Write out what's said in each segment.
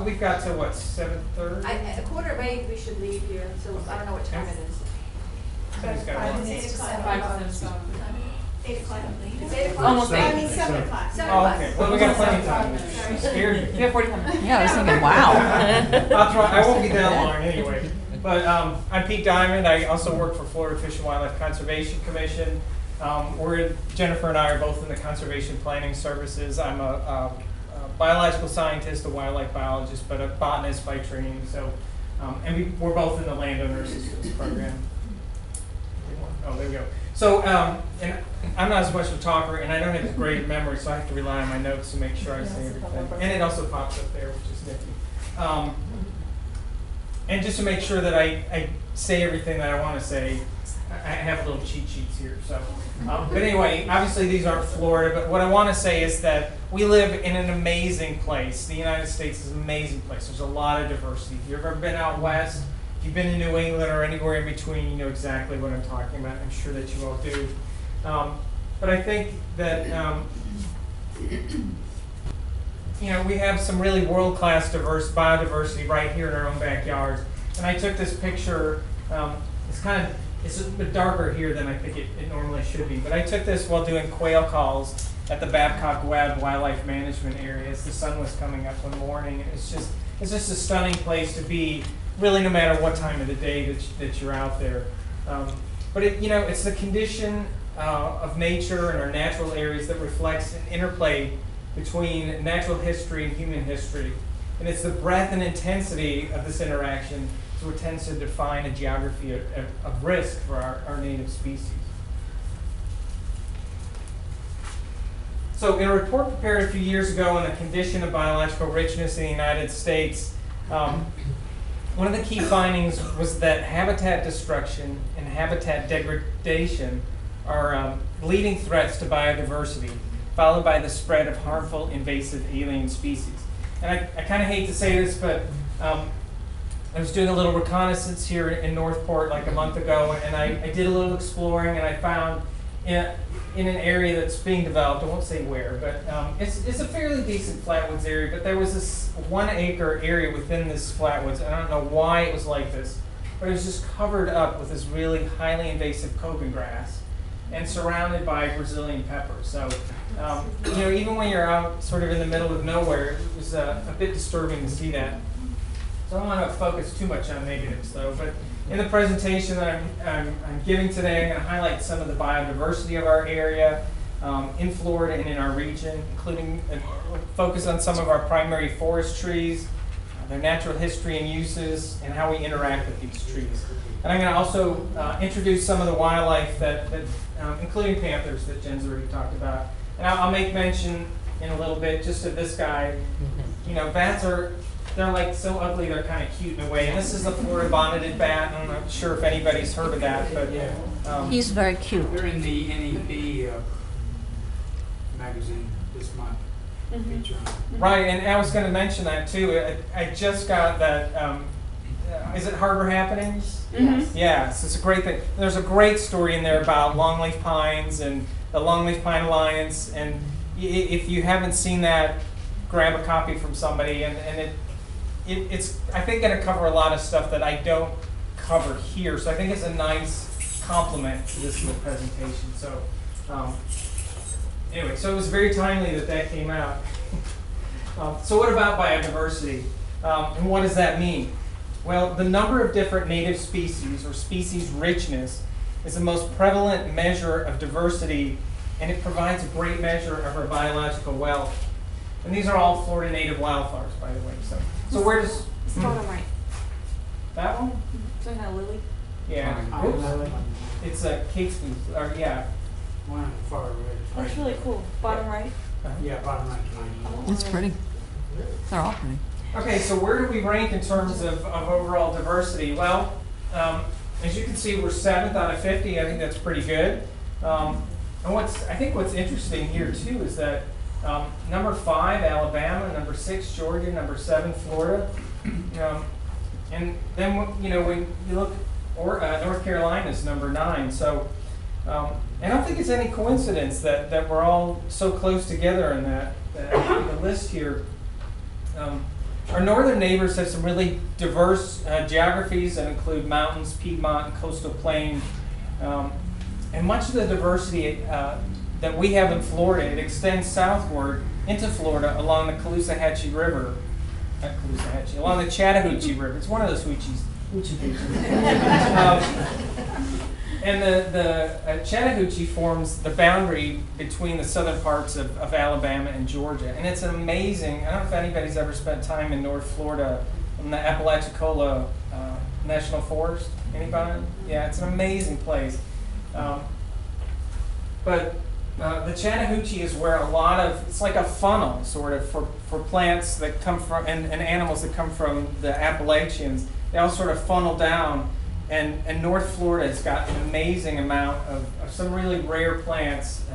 we've got till what, 7:30? At 7:45 we should leave here, so I don't know what time it is. Somebody's got to work. 8 o'clock. It's 8 o'clock. Almost 8. 7 o'clock. Oh, okay. Well, we got plenty of time. You scared me. You have 45 minutes. Yeah, I was thinking, wow. I'll try. I won't be that long anyway. But I'm Pete Diamond. I also work for Florida Fish and Wildlife Conservation Commission. Jennifer and I are both in the conservation planning services. I'm a biological scientist, a wildlife biologist, but a botanist by training. So, and we're both in the landowner assistance program. Oh, there we go. So, and I'm not as much of a talker, and I don't have a great memory, so I have to rely on my notes to make sure I say everything. And it also pops up there, which is nifty. And just to make sure that I say everything that I want to say, I have little cheat sheets here. So, but anyway, obviously these aren't Florida, but what I want to say is that we live in an amazing place. The United States is an amazing place. There's a lot of diversity. If you've ever been out west, if you've been in New England or anywhere in between, you know exactly what I'm talking about. I'm sure that you all do. But I think that you know, we have some really world-class biodiversity right here in our own backyards. And I took this picture. It's a bit darker here than I think it normally should be. But I took this while doing quail calls at the Babcock Webb Wildlife Management Area as the sun was coming up one morning. It's just a stunning place to be, really, no matter what time of the day that you're out there. But it's the condition of nature and our natural areas that reflects an interplay between natural history and human history. And it's the breadth and intensity of this interaction so it tends to define a geography of risk for our native species. So in a report prepared a few years ago on the condition of biological richness in the United States, one of the key findings was that habitat destruction and habitat degradation are leading threats to biodiversity, followed by the spread of harmful invasive alien species. And I kind of hate to say this, but I was doing a little reconnaissance here in Northport like a month ago, and I did a little exploring, and I found in an area that's being developed, I won't say where, but it's a fairly decent flatwoods area, but there was this 1 acre area within this flatwoods, and I don't know why it was like this, but it was just covered up with this really highly invasive coban grass and surrounded by Brazilian pepper. So, even when you're out sort of in the middle of nowhere, it was a bit disturbing to see that. So I don't want to focus too much on negatives, though. But in the presentation that I'm giving today, I'm going to highlight some of the biodiversity of our area in Florida and in our region, including focus on some of our primary forest trees, their natural history and uses, and how we interact with these trees. And I'm going to also introduce some of the wildlife that including panthers that Jen's already talked about. And I'll make mention in a little bit just of this guy. You know, bats they're like so ugly, they're kind of cute in a way. And this is a Florida bonneted bat. I'm not sure if anybody's heard of that, but He's very cute. They're in the NEB magazine this month. Feature on it. Right, and I was going to mention that too. I just got that. Is it Harbor Happenings? Mm-hmm. Yes, it's a great thing. There's a great story in there about longleaf pines and the Longleaf Pine Alliance. And if you haven't seen that, grab a copy from somebody. And it's I think going to cover a lot of stuff that I don't cover here. So I think it's a nice complement to this little presentation. So anyway, so it was very timely that came out. So what about biodiversity? And what does that mean? Well, the number of different native species, or species richness, is the most prevalent measure of diversity, and it provides a great measure of our biological wealth. And these are all Florida native wildflowers, by the way. So where does... It's the bottom right. That one? Isn't that Lily? Yeah. Oops. It's a Kate's booth, or yeah. One on the far right. That's really cool. Bottom right. Yeah, bottom right. It's pretty. They're all pretty. Okay, so where do we rank in terms of overall diversity? Well, as you can see, we're 7th out of 50. I think that's pretty good. And I think what's interesting here too is that number 5, Alabama; number 6, Georgia; number 7, Florida. And then when you look, North Carolina is number 9. So I don't think it's any coincidence that we're all so close together in the list here. Our northern neighbors have some really diverse geographies that include mountains, Piedmont, and coastal plain. And much of the diversity that we have in Florida, it extends southward into Florida along the Caloosahatchee River. Not Caloosahatchee, along the Chattahoochee River. It's one of those hoochies. And the Chattahoochee forms the boundary between the southern parts of Alabama and Georgia. And it's amazing. I don't know if anybody's ever spent time in North Florida in the Apalachicola National Forest. Anybody? Yeah, it's an amazing place. But the Chattahoochee is where a lot of, it's like a funnel sort of for plants that come from, and animals that come from the Appalachians. They all sort of funnel down. And North Florida has got an amazing amount of some really rare plants.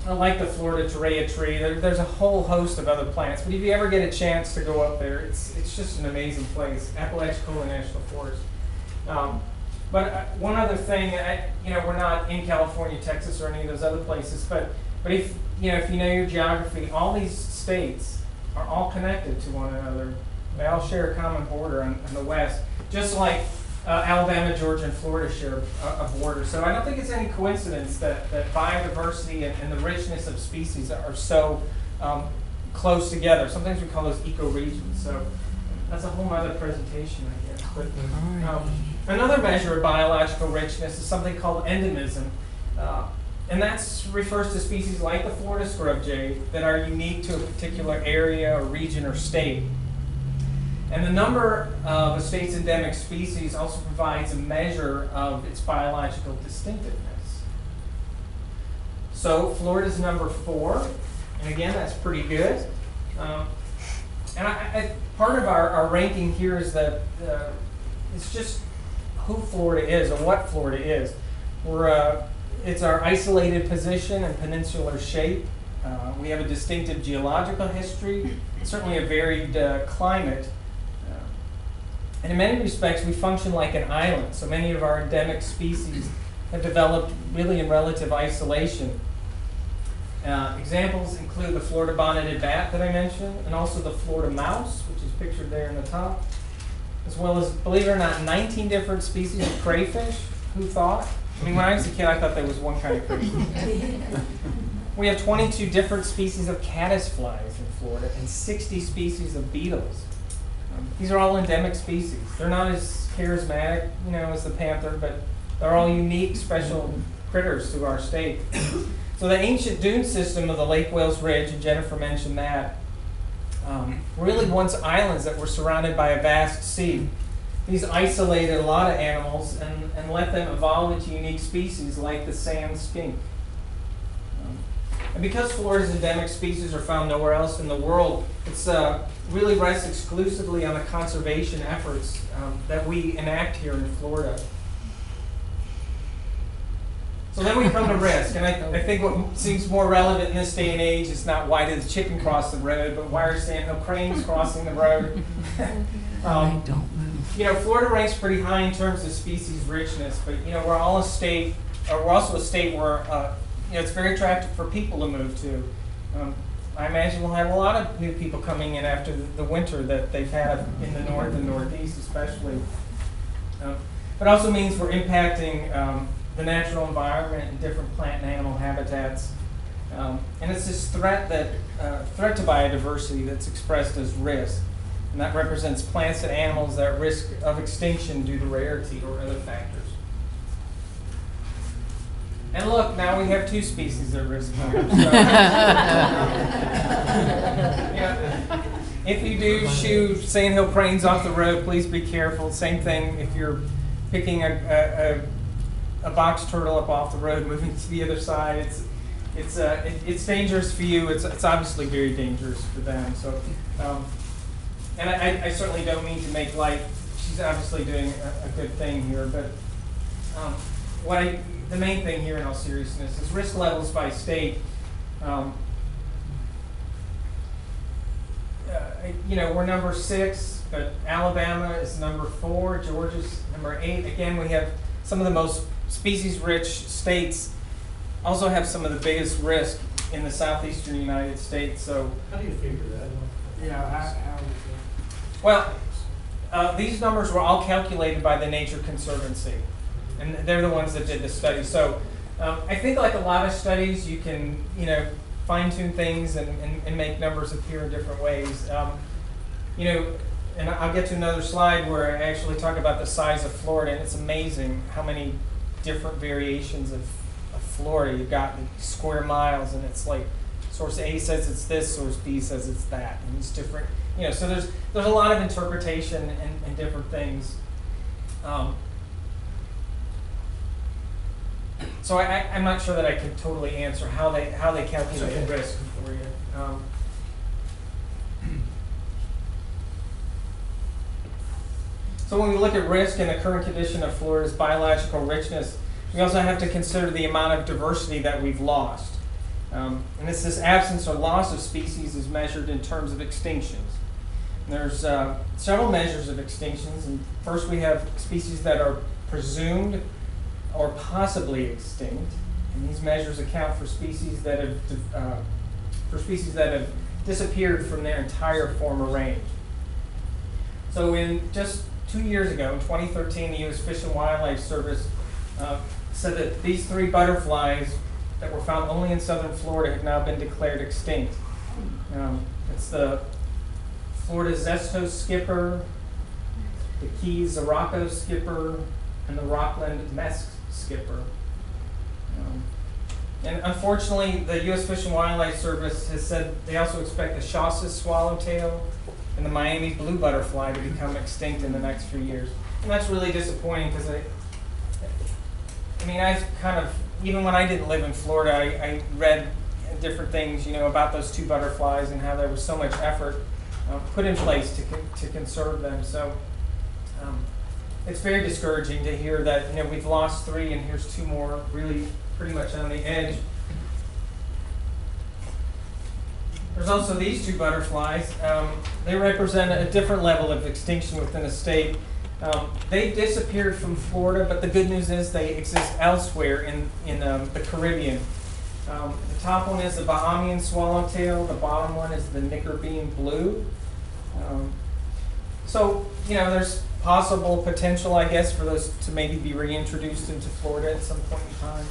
I like the Florida torreya tree. There's a whole host of other plants. But if you ever get a chance to go up there, it's just an amazing place, Apalachicola National Forest. But one other thing, we're not in California, Texas, or any of those other places. But if you know your geography, all these states are all connected to one another. They all share a common border on the west, just like Alabama, Georgia, and Florida share a border. So I don't think it's any coincidence that biodiversity and the richness of species are so close together. Sometimes we call those ecoregions. So that's a whole other presentation, I guess. But another measure of biological richness is something called endemism. And that refers to species like the Florida scrub jay that are unique to a particular area or region or state. And the number of a state's endemic species also provides a measure of its biological distinctiveness. So Florida's number 4, and again, that's pretty good. And part of our ranking here is that it's just who Florida is or what Florida is. It's our isolated position and peninsular shape. We have a distinctive geological history, certainly a varied climate. And in many respects, we function like an island. So many of our endemic species have developed really in relative isolation. Examples include the Florida bonneted bat that I mentioned, and also the Florida mouse, which is pictured there in the top, as well as, believe it or not, 19 different species of crayfish. Who thought? I mean, when I was a kid, I thought there was one kind of crayfish. We have 22 different species of caddisflies in Florida and 60 species of beetles. These are all endemic species. They're not as charismatic, as the panther, but they're all unique, special critters to our state. So the ancient dune system of the Lake Wales Ridge, and Jennifer mentioned that, really once islands that were surrounded by a vast sea. These isolated a lot of animals and let them evolve into unique species like the sand skink. And because Florida's endemic species are found nowhere else in the world, it's really rests exclusively on the conservation efforts that we enact here in Florida. So then we come to risk, and I think what seems more relevant in this day and age is not why did the chicken cross the road, but why are sandhill cranes crossing the road? Florida ranks pretty high in terms of species richness, but we're also a state where it's very attractive for people to move to. I imagine we'll have a lot of new people coming in after the winter that they've had in the north and northeast especially. It also means we're impacting the natural environment and different plant and animal habitats. And it's this threat to biodiversity that's expressed as risk. And that represents plants and animals that are at risk of extinction due to rarity or other factors. And look, now we have 2 species at risk. If you do shoo sandhill cranes off the road, please be careful. Same thing if you're picking a box turtle up off the road, moving to the other side. It's dangerous for you. It's obviously very dangerous for them. So, and I certainly don't mean to make light. She's obviously doing a good thing here, but the main thing here in all seriousness is risk levels by state. We're number 6, but Alabama is number 4, Georgia's number 8. Again, we have some of the most species-rich states, also have some of the biggest risk in the southeastern United States. So, how do you figure that? Yeah, how was it? Well, these numbers were all calculated by the Nature Conservancy, and they're the ones that did the study. So I think like a lot of studies, you can, fine-tune things and make numbers appear in different ways. And I'll get to another slide where I actually talk about the size of Florida, and it's amazing how many different variations of Florida. You've got square miles, and it's like source A says it's this, source B says it's that, and it's different. So there's a lot of interpretation and different things. So I'm not sure that I can totally answer how they calculate the risk for you. So when we look at risk and the current condition of Florida's biological richness, we also have to consider the amount of diversity that we've lost. And this absence or loss of species is measured in terms of extinctions. And there's several measures of extinctions. And first we have species that are presumed or possibly extinct. And these measures account for species that have disappeared from their entire former range. So in just 2 years ago, in 2013, the U.S. Fish and Wildlife Service said that these 3 butterflies that were found only in southern Florida have now been declared extinct. It's the Florida Zesto skipper, the Keys Zaraco skipper, and the Rockland Mesk skipper. And unfortunately, the U.S. Fish and Wildlife Service has said they also expect the Chassis swallowtail and the Miami blue butterfly to become extinct in the next few years. And that's really disappointing because I've kind of, even when I didn't live in Florida, I read different things, about those 2 butterflies and how there was so much effort put in place to conserve them. So it's very discouraging to hear that, we've lost 3 and here's 2 more really pretty much on the edge. There's also these 2 butterflies. They represent a different level of extinction within a state. They disappeared from Florida, but the good news is they exist elsewhere in the Caribbean. The top one is the Bahamian swallowtail. The bottom one is the Nickerbean blue. So, there's possible potential, I guess, for those to maybe be reintroduced into Florida at some point in time.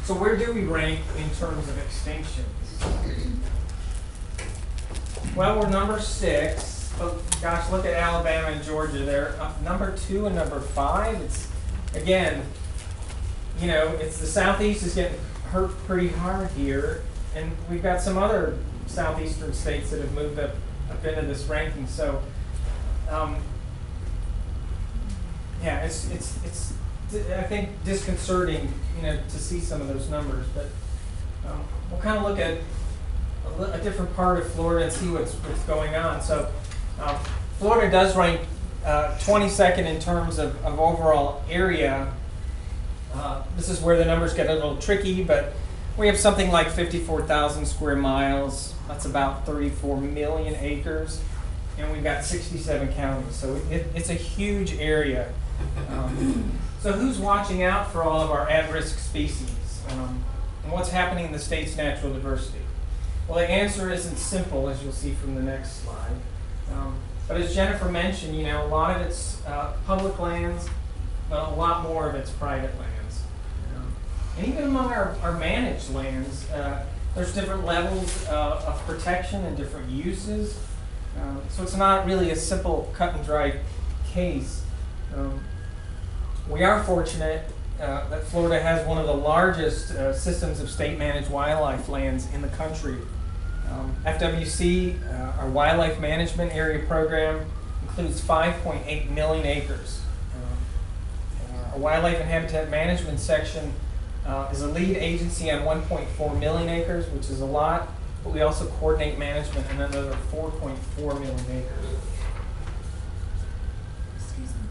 So where do we rank in terms of extinctions? Well, we're number 6. But gosh, look at Alabama and Georgia. They're number 2 and number 5. It's, again, it's the Southeast is getting hurt pretty hard here. And we've got some other southeastern states that have moved up into this ranking. So, yeah, it's I think disconcerting, to see some of those numbers. But we'll kind of look at a different part of Florida and see what's going on. So, Florida does rank 22nd in terms of overall area. This is where the numbers get a little tricky, but we have something like 54,000 square miles. That's about 34 million acres. And we've got 67 counties. So it's a huge area. So who's watching out for all of our at-risk species? And what's happening in the state's natural diversity? Well, the answer isn't simple, as you'll see from the next slide. But as Jennifer mentioned, a lot of it's public lands, but a lot more of it's private lands. And even among our managed lands, there's different levels of protection and different uses. So it's not really a simple cut and dry case. We are fortunate that Florida has one of the largest systems of state-managed wildlife lands in the country. FWC, our Wildlife Management Area Program, includes 5.8 million acres. Our Wildlife and Habitat Management section is a lead agency on 1.4 million acres, which is a lot, but we also coordinate management on another 4.4 million acres. Excuse me.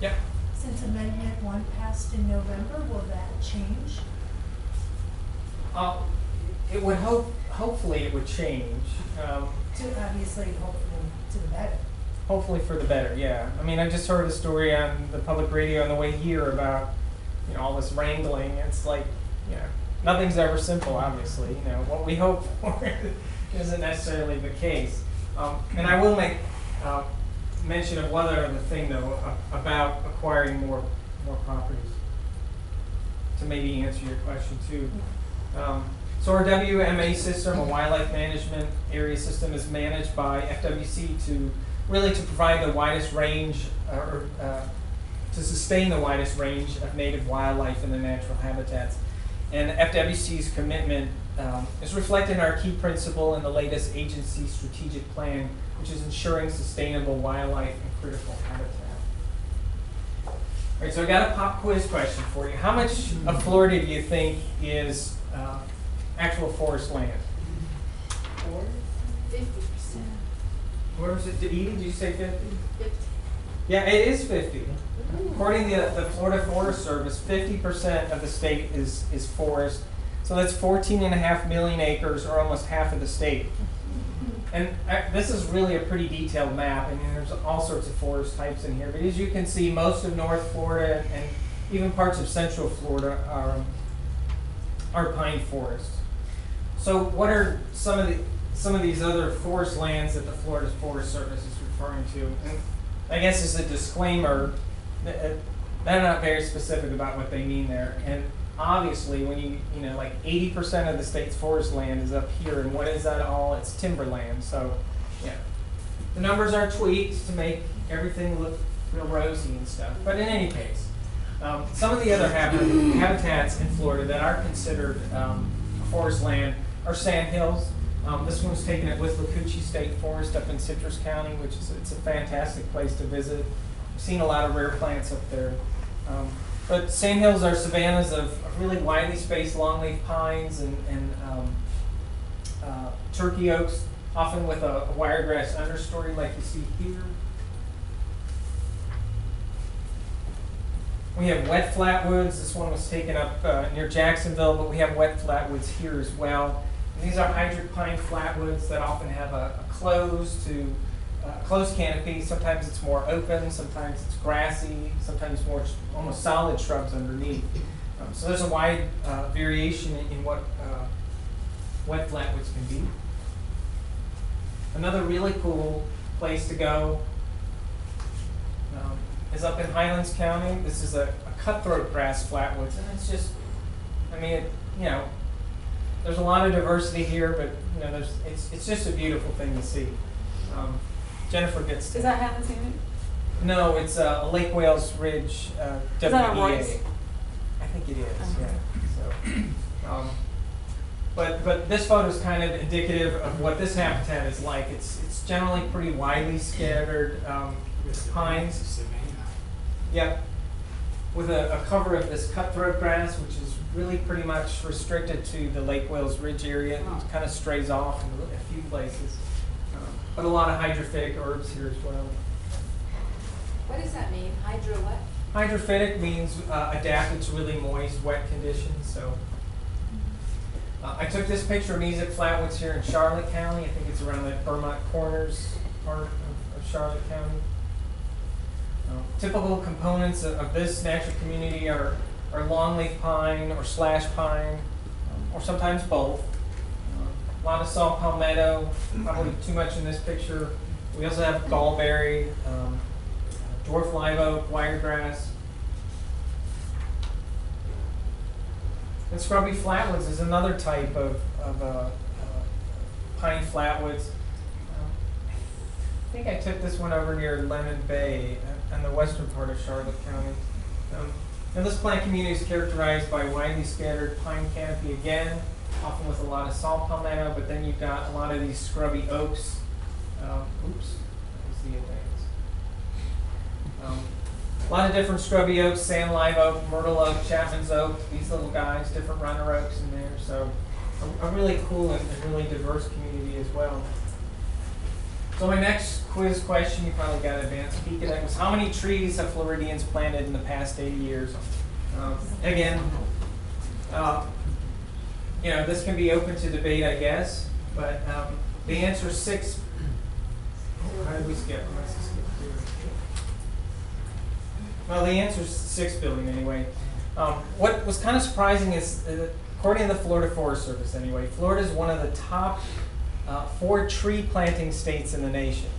Yep. Since Amendment 1 passed in November, will that change? It would hopefully it would change. Obviously, hopefully, to the better. Hopefully for the better, yeah. I just heard a story on the public radio on the way here about, all this wrangling. It's like, nothing's ever simple, obviously. What we hope for isn't necessarily the case. And I will make mention of one other thing, though, about acquiring more properties to maybe answer your question, too. So our WMA system, a wildlife management area system, is managed by FWC to provide the widest range, to sustain the widest range of native wildlife in the natural habitats. And FWC's commitment is reflected in our key principle in the latest agency strategic plan, which is ensuring sustainable wildlife and critical habitat. All right, so I got a pop quiz question for you. How much of Florida do you think is actual forest land? 50%. Where was it? Edie, did you say 50? 50. Yeah, it is 50. According to the Florida Forest Service, 50% of the state is forest. So that's 14.5 million acres, or almost half of the state. And this is really a pretty detailed map. I mean, there's all sorts of forest types in here. But as you can see, most of North Florida and even parts of Central Florida are pine forests. So what are some of these other forest lands that the Florida Forest Service is referring to? And I guess as a disclaimer, they're not very specific about what they mean there. And obviously, when you like 80% of the state's forest land is up here, and what is that all? It's timberland. So, yeah, the numbers are tweaked to make everything look real rosy and stuff. But in any case, some of the other habitats in Florida that are considered forest land are sandhills. This one's taken at Chattahoochee State Forest up in Citrus County, which is it's a fantastic place to visit. I've seen a lot of rare plants up there. But sandhills are savannas of really widely spaced longleaf pines and turkey oaks, often with a wiregrass understory like you see here. We have wet flatwoods. This one was taken up near Jacksonville, but we have wet flatwoods here as well. And these are hydric pine flatwoods that often have a closed canopy. Sometimes it's more open, sometimes it's grassy, sometimes more almost solid shrubs underneath. So there's a wide variation in what wet flatwoods can be. Another really cool place to go is up in Highlands County. This is a cutthroat grass flatwoods, and it's just, I mean, there's a lot of diversity here, but it's just a beautiful thing to see. Jennifer gets to. Is that Highlands County? No, it's Lake Wales Ridge WEA. Is that a Royce? I think it is. Yeah. So, but this photo is kind of indicative of what this habitat is like. It's generally pretty widely scattered pines. Yep. With a cover of this cutthroat grass, which is really pretty much restricted to the Lake Wales Ridge area. It kind of strays off in a few places. But a lot of hydrophytic herbs here as well. What does that mean? Hydro what? Hydrophytic means adapted to really moist, wet conditions. So I took this picture of Mesic Flatwoods here in Charlotte County. I think it's around that Vermont Corners part of Charlotte County. Typical components of this natural community are longleaf pine or slash pine, or sometimes both. A lot of saw palmetto, probably too much in this picture. We also have gallberry, dwarf live oak, wiregrass. And scrubby flatwoods is another type of pine flatwoods. I think I took this one over near Lemon Bay in the western part of Charlotte County. And this plant community is characterized by widely scattered pine canopy again, often with a lot of saw palmetto, but then you've got a lot of these scrubby oaks. Oops, that was the advance. A lot of different scrubby oaks, sand live oak, myrtle oak, Chapman's oak, these little guys, different runner oaks in there. So a really cool and really diverse community as well. So my next quiz question, you probably got an advanced peek at it, was how many trees have Floridians planted in the past 80 years? Again, this can be open to debate, I guess, but the answer is 6. How did we skip? Well, the answer is 6 billion anyway. What was kind of surprising is, according to the Florida Forest Service anyway, Florida is one of the top 4 tree planting states in the nation.